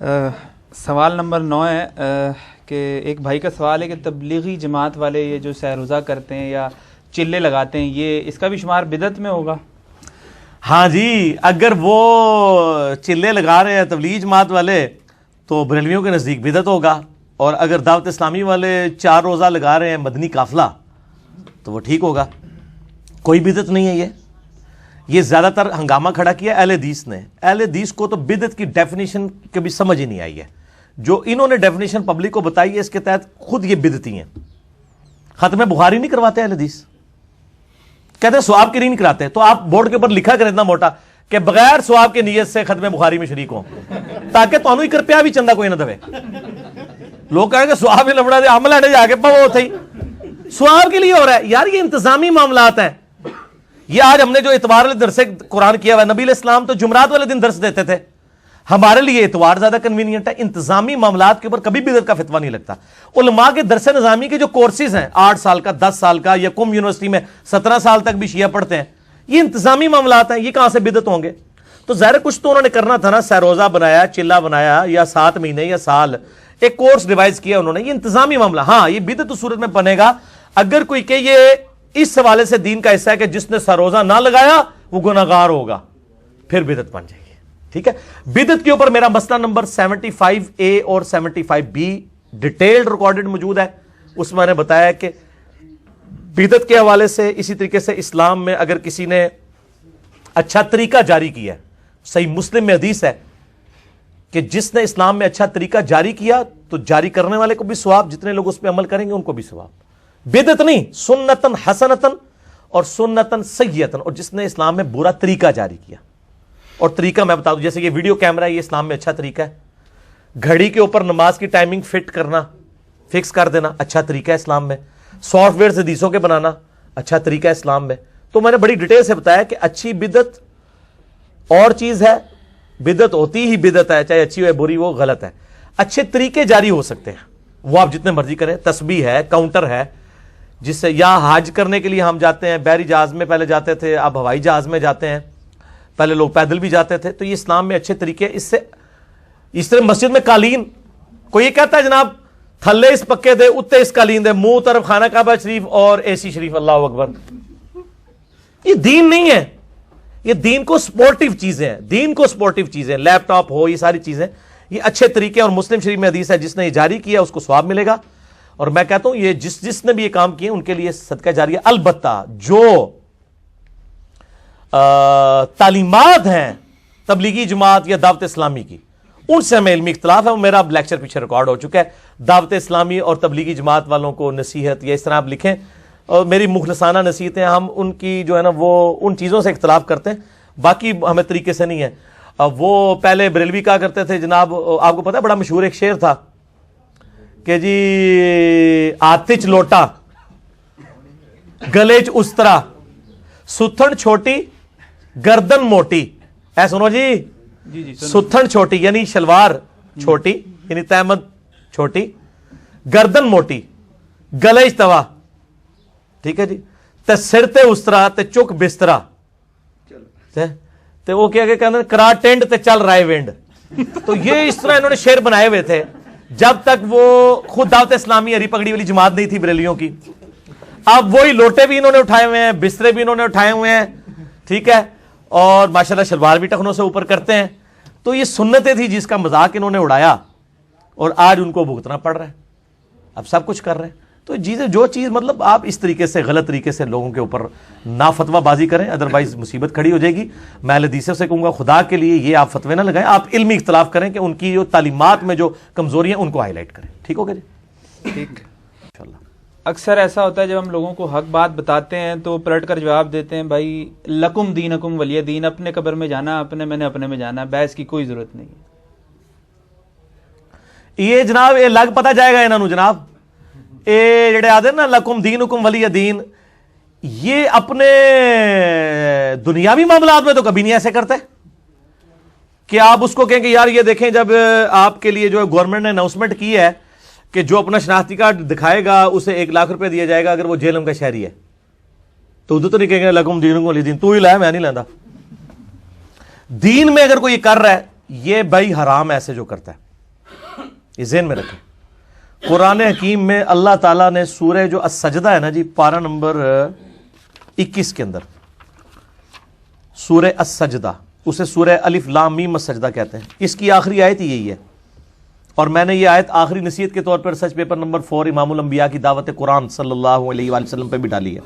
سوال نمبر 9 ہے کہ ایک بھائی کا سوال ہے کہ تبلیغی جماعت والے یہ جو سیر روزہ کرتے ہیں یا چلے لگاتے ہیں، یہ اس کا بھی شمار بدعت میں ہوگا؟ ہاں جی، اگر وہ چلے لگا رہے ہیں تبلیغی جماعت والے تو بریلویوں کے نزدیک بدعت ہوگا، اور اگر دعوت اسلامی والے 4 روزہ لگا رہے ہیں مدنی قافلہ تو وہ ٹھیک ہوگا، کوئی بدعت نہیں ہے۔ یہ زیادہ تر ہنگامہ کھڑا کیا اہل حدیث نے۔ اہل حدیث کو تو بدعت کی ڈیفینیشن کبھی سمجھ ہی نہیں آئی ہے، جو انہوں نے ڈیفینیشن پبلک کو بتائی ہے اس کے تحت خود یہ بدعتی ہیں۔ ختم بخاری نہیں کرواتے اہل حدیث، کہتے ہیں ثواب کے لیے نہیں کراتے، تو آپ بورڈ کے اوپر لکھا کریں اتنا موٹا کہ بغیر ثواب کے نیت سے ختم بخاری میں شریک ہوں، تاکہ تانوں ہی کر پیا بھی چندہ کوئی نہ دے۔ لوگ کہیں گے ثواب ہی لبڑا دے عمل ہے جا کے وہ تھی ثواب کے لیے ہو رہا ہے۔ یار یہ انتظامی معاملات ہیں۔ یہ آج ہم نے جو اتوار والے درس قرآن کیا ہوا ہے، نبی علیہ السلام تو جمعرات والے دن درس دیتے تھے، ہمارے لیے اتوار زیادہ کنوینئنٹ ہے۔ انتظامی معاملات کے اوپر کبھی بدعت کا فتویٰ نہیں لگتا۔ علماء کے درس نظامی کے جو کورسز ہیں 8 سال کا 10 سال کا، یا قم یونیورسٹی میں 17 سال تک بھی شیعہ پڑھتے ہیں، یہ انتظامی معاملات ہیں، یہ کہاں سے بدعت ہوں گے؟ تو ظاہر کچھ تو انہوں نے کرنا تھا نا، سیروزہ بنایا، چلہ بنایا، یا 7 مہینے یا سال ایک کورس ڈیوائز کیا انہوں نے۔ یہ انتظامی معاملہ، ہاں یہ بدعت صورت میں بنے گا اگر کوئی کہ یہ اس حوالے سے دین کا حصہ ہے کہ جس نے سروزہ نہ لگایا وہ گناہگار ہوگا، پھر بدعت بن جائے گی۔ ٹھیک ہے، بدعت کے اوپر میرا مسئلہ نمبر 75A اور 75B ڈیٹیلڈ ریکارڈڈ موجود ہے۔ اس میں میں نے بتایا کہ بدعت کے حوالے سے، اسی طریقے سے اسلام میں اگر کسی نے اچھا طریقہ جاری کیا ہے، صحیح مسلم میں حدیث ہے کہ جس نے اسلام میں اچھا طریقہ جاری کیا تو جاری کرنے والے کو بھی ثواب، جتنے لوگ اس پہ عمل کریں گے ان کو بھی ثواب۔ بدعت نہیں، سنتن حسنتن اور سنتن سیئتن، اور جس نے اسلام میں برا طریقہ جاری کیا۔ اور طریقہ میں بتا دوں، جیسے یہ ویڈیو کیمرہ ہے، یہ اسلام میں اچھا طریقہ ہے۔ گھڑی کے اوپر نماز کی ٹائمنگ فٹ کرنا، فکس کر دینا، اچھا طریقہ ہے اسلام میں۔ سافٹ ویئر حدیثوں کے بنانا، اچھا طریقہ ہے اسلام میں۔ تو میں نے بڑی ڈیٹیل سے بتایا کہ اچھی بدعت اور چیز ہے، بدعت ہوتی ہی بدعت ہے، چاہے اچھی ہو یا بری وہ غلط ہے۔ اچھے طریقے جاری ہو سکتے ہیں، وہ آپ جتنے مرضی کریں، تسبیح ہے، کاؤنٹر ہے، جس سے یا حج کرنے کے لیے ہم جاتے ہیں، بحری جہاز میں پہلے جاتے تھے، اب ہوائی جہاز میں جاتے ہیں، پہلے لوگ پیدل بھی جاتے تھے، تو یہ اسلام میں اچھے طریقے۔ اس طرح مسجد میں قالین، کوئی یہ کہتا ہے جناب تھلے اس پکے دے اتے اس قالین دے، منہ طرف خانہ کعبہ شریف اور AC شریف، اللہ اکبر، یہ دین نہیں ہے۔ یہ دین کو سپورٹیو چیزیں ہیں، دین کو سپورٹیو چیزیں، لیپ ٹاپ ہو، یہ ساری چیزیں یہ اچھے طریقے، اور مسلم شریف میں حدیث ہے جس نے یہ جاری کیا اس کو ثواب ملے گا۔ اور میں کہتا ہوں یہ جس نے بھی یہ کام کیے ان کے لیے صدقہ جاریہ۔ البتہ جو تعلیمات ہیں تبلیغی جماعت یا دعوت اسلامی کی، ان سے ہمیں علمی اختلاف ہے، وہ میرا لیکچر پیچھے ریکارڈ ہو چکا ہے۔ دعوت اسلامی اور تبلیغی جماعت والوں کو نصیحت یا اس طرح آپ لکھیں، اور میری مخلصانہ نصیحتیں، ہم ان کی جو ہے نا وہ ان چیزوں سے اختلاف کرتے ہیں، باقی ہمیں طریقے سے نہیں ہے۔ وہ پہلے بریلوی کہا کرتے تھے جناب، آپ کو پتا ہے بڑا مشہور ایک شعر تھا کہ جی آتچ لوٹا گلیچ استرا ستھن چھوٹی گردن موٹی، اے سنو جی، ستھن چھوٹی یعنی شلوار چھوٹی یعنی تہمت چھوٹی، گردن موٹی، گلیچ توا، ٹھیک ہے جی، تے سر تے استرا تے چک بسترا، تے وہ کیا کہتے ہیں کرا ٹینڈ تے چل رائے وینڈ۔ تو یہ اس طرح انہوں نے شعر بنائے ہوئے تھے جب تک وہ خود دعوت اسلامی ہری پگڑی والی جماعت نہیں تھی بریلیوں کی۔ اب وہی لوٹے بھی انہوں نے اٹھائے ہوئے ہیں، بسترے بھی انہوں نے اٹھائے ہوئے ہیں، ٹھیک ہے، اور ماشاءاللہ شلوار بھی ٹخنوں سے اوپر کرتے ہیں۔ تو یہ سنتیں تھی جس کا مذاق انہوں نے اڑایا، اور آج ان کو بھگتنا پڑ رہا ہے، اب سب کچھ کر رہے ہیں۔ تو جو چیز مطلب آپ اس طریقے سے غلط طریقے سے لوگوں کے اوپر نہ فتویٰ بازی کریں، ادروائز مصیبت کھڑی ہو جائے گی۔ میں اہل حدیث سے کہوں گا خدا کے لیے یہ آپ فتوے نہ لگائیں، آپ علمی اختلاف کریں کہ ان کی جو تعلیمات میں جو کمزوریاں ان کو ہائی لائٹ کریں۔ ٹھیک ہوگا جی؟ ٹھیک انشاءاللہ۔ اکثر ایسا ہوتا ہے جب ہم لوگوں کو حق بات بتاتے ہیں تو پلٹ کر جواب دیتے ہیں بھائی لکم دینکم ولی دین، اپنے قبر میں جانا اپنے، میں نے اپنے میں جانا، بحث کی کوئی ضرورت نہیں ہے۔ یہ جناب یہ لگ پتہ جائے گا انہوں جناب، اے جڑے آدھے نا لکم دینکم ولی دین، یہ اپنے دنیاوی معاملات میں تو کبھی نہیں ایسے کرتے کہ آپ اس کو کہیں کہ یار یہ دیکھیں جب آپ کے لیے جو گورنمنٹ نے اناؤنسمنٹ کی ہے کہ جو اپنا شناختی کارڈ دکھائے گا اسے 1 لاکھ روپے دیا جائے گا اگر وہ جیلم کا شہری ہے، تو ادھر تو نہیں کہیں گے لکم دینکم ولی دین، تو ہی لایا میں نہیں لیندا۔ دین میں اگر کوئی کر رہا ہے یہ بھائی حرام ایسے جو کرتا ہے، یہ ذہن میں رکھیں. قرآن حکیم میں اللہ تعالیٰ نے سورہ جو السجدہ ہے نا جی، پارہ نمبر 21 کے اندر سورہ السجدہ، اسے سورہ الف لام میم السجدہ کہتے ہیں، اس کی آخری آیت یہی ہے. اور میں نے یہ آیت آخری نصیحت کے طور پر ریسرچ پیپر نمبر 4 امام الانبیاء کی دعوت قرآن صلی اللہ علیہ وآلہ وسلم پہ بھی ڈالی ہے.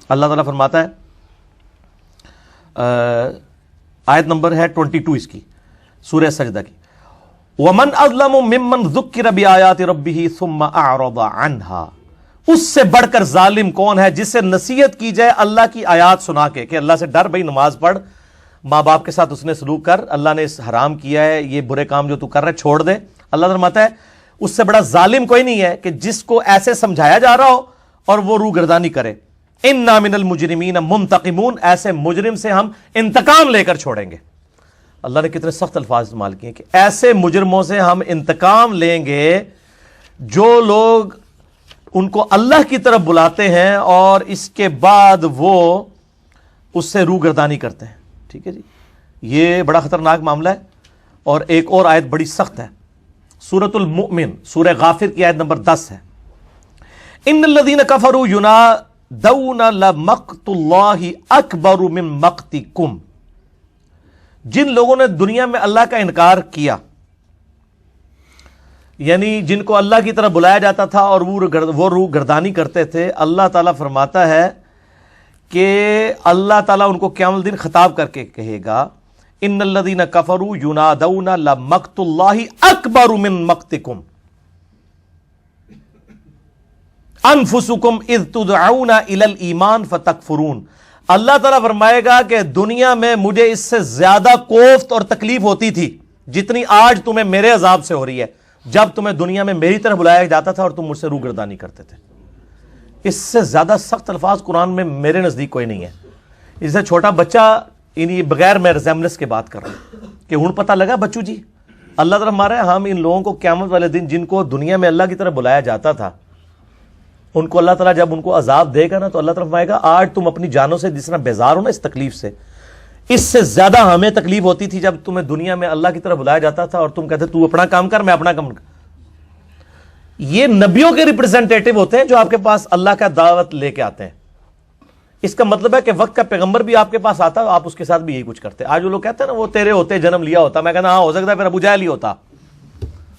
اللہ تعالیٰ فرماتا ہے، آیت نمبر ہے 22 اس کی، سورہ سجدہ کی، وَمَنْ أَظْلَمُ مِمَّنْ ذُكِّرَ بِآيَاتِ رَبِّهِ ثُمَّ أَعْرَضَ عَنْهَا. اس سے بڑھ کر ظالم کون ہے جسے نصیحت کی جائے اللہ کی آیات سنا کے کہ اللہ سے ڈر، بھائی نماز پڑھ، ماں باپ کے ساتھ اس نے سلوک کر، اللہ نے اس حرام کیا ہے، یہ برے کام جو تو کر رہا ہے چھوڑ دے. اللہ فرماتا ہے اس سے بڑا ظالم کوئی نہیں ہے کہ جس کو ایسے سمجھایا جا رہا ہو اور وہ روگردانی کرے. اِنَّا مِنَ الْمُجْرِمِينَ مُنْتَقِمُونَ، ایسے مجرم سے ہم انتقام لے کر چھوڑیں گے. اللہ نے کتنے سخت الفاظ استعمال کیے کہ ایسے مجرموں سے ہم انتقام لیں گے جو لوگ ان کو اللہ کی طرف بلاتے ہیں اور اس کے بعد وہ اس سے روگردانی کرتے ہیں. ٹھیک ہے جی، یہ بڑا خطرناک معاملہ ہے. اور ایک اور آیت بڑی سخت ہے، سورۃ المؤمن، سورہ غافر کی آیت نمبر 10 ہے، ان الذین کفروا ینادون لمقت اللہ اکبر من مقتکم. جن لوگوں نے دنیا میں اللہ کا انکار کیا، یعنی جن کو اللہ کی طرف بلایا جاتا تھا اور وہ روگردانی کرتے تھے، اللہ تعالیٰ فرماتا ہے کہ اللہ تعالیٰ ان کو قیامت الدین خطاب کر کے کہے گا، ان الذین کفروا ینادون لمقت اللہ اکبر من مقتکم انفسکم اذ تدعون الی الایمان فتکفرون. اللہ تعالیٰ فرمائے گا کہ دنیا میں مجھے اس سے زیادہ کوفت اور تکلیف ہوتی تھی جتنی آج تمہیں میرے عذاب سے ہو رہی ہے، جب تمہیں دنیا میں میری طرف بلایا جاتا تھا اور تم مجھ سے روگردانی کرتے تھے. اس سے زیادہ سخت الفاظ قرآن میں میرے نزدیک کوئی نہیں ہے. اس سے چھوٹا بچہ، یعنی بغیر میں ریزیمبلنس کی بات کر رہا ہوں کہ ہوں پتہ لگا بچو جی، اللہ تعالیٰ ہمارا ہے، ہم ان لوگوں کو قیامت والے دن جن کو دنیا میں اللہ کی طرف بلایا جاتا تھا، ان کو اللہ تعالیٰ جب ان کو عذاب دے گا نا تو اللہ تعالیٰ فرمائے گا آج تم اپنی جانوں سے جس طرح بیزار ہو نا اس تکلیف سے، اس سے زیادہ ہمیں تکلیف ہوتی تھی جب تمہیں دنیا میں اللہ کی طرف بلایا جاتا تھا اور تم کہتے تو اپنا کام کر، میں اپنا کام کر. یہ نبیوں کے ریپرزینٹیٹو ہوتے ہیں جو آپ کے پاس اللہ کا دعوت لے کے آتے ہیں. اس کا مطلب ہے کہ وقت کا پیغمبر بھی آپ کے پاس آتا، آپ اس کے ساتھ بھی یہی کچھ کرتے. آج وہ لوگ کہتے ہیں نا وہ تیرے ہوتے جنم لیا ہوتا، میں کہنا ہاں ہو سکتا ہے پھر ابو جہل ہی ہوتا،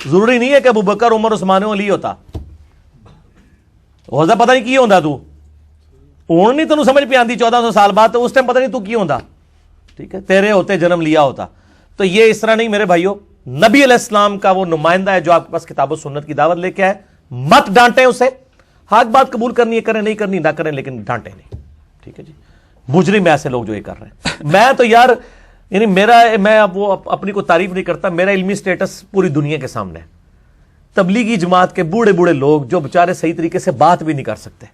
ضروری نہیں ہے کہ ابو بکر عمر عثمان علی ہوتا. ہو پتہ نہیں کی ہوندا تو ہوں نہیں تینوں سمجھ پہ آندی 1400 سال بعد، تو اس ٹائم پتہ نہیں تو کی ہوندا. ٹھیک ہے، تیرے ہوتے جنم لیا ہوتا. تو یہ اس طرح نہیں میرے بھائیو. نبی علیہ السلام کا وہ نمائندہ ہے جو آپ کے پاس کتاب و سنت کی دعوت لے کے آئے. مت ڈانٹیں اسے، حق بات قبول کرنی ہے کریں، نہیں کرنی نہ کریں، لیکن ڈانٹیں نہیں. ٹھیک ہے جی، مجرم ایسے لوگ جو یہ کر رہے ہیں. میں تو یار یعنی میں اب وہ اپنی کو تعریف نہیں کرتا، میرا علمی سٹیٹس پوری دنیا کے سامنے ہے. تبلیغی جماعت کے بوڑھے بوڑھے لوگ جو بےچارے صحیح طریقے سے بات بھی نہیں کر سکتے،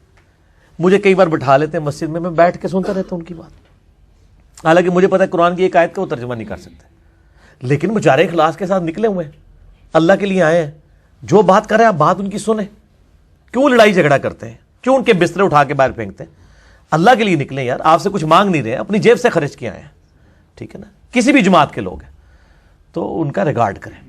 مجھے کئی بار بٹھا لیتے ہیں مسجد میں بیٹھ کے سنتا رہتا ہوں ان کی بات، حالانکہ مجھے پتا ہے قرآن کی ایک آیت کا وہ ترجمہ نہیں کر سکتے، لیکن بےچارے اخلاص کے ساتھ نکلے ہوئے ہیں، اللہ کے لیے آئے ہیں. جو بات کرے آپ بات ان کی سنیں. کیوں لڑائی جھگڑا کرتے ہیں؟ کیوں ان کے بسترے اٹھا کے باہر پھینکتے ہیں؟ اللہ کے لیے نکلیں یار، آپ سے کچھ مانگ نہیں رہے، اپنی جیب سے خرچ کیا ہے. ٹھیک ہے نا، کسی بھی جماعت کے لوگ ہیں تو ان کا ریگارڈ کریں.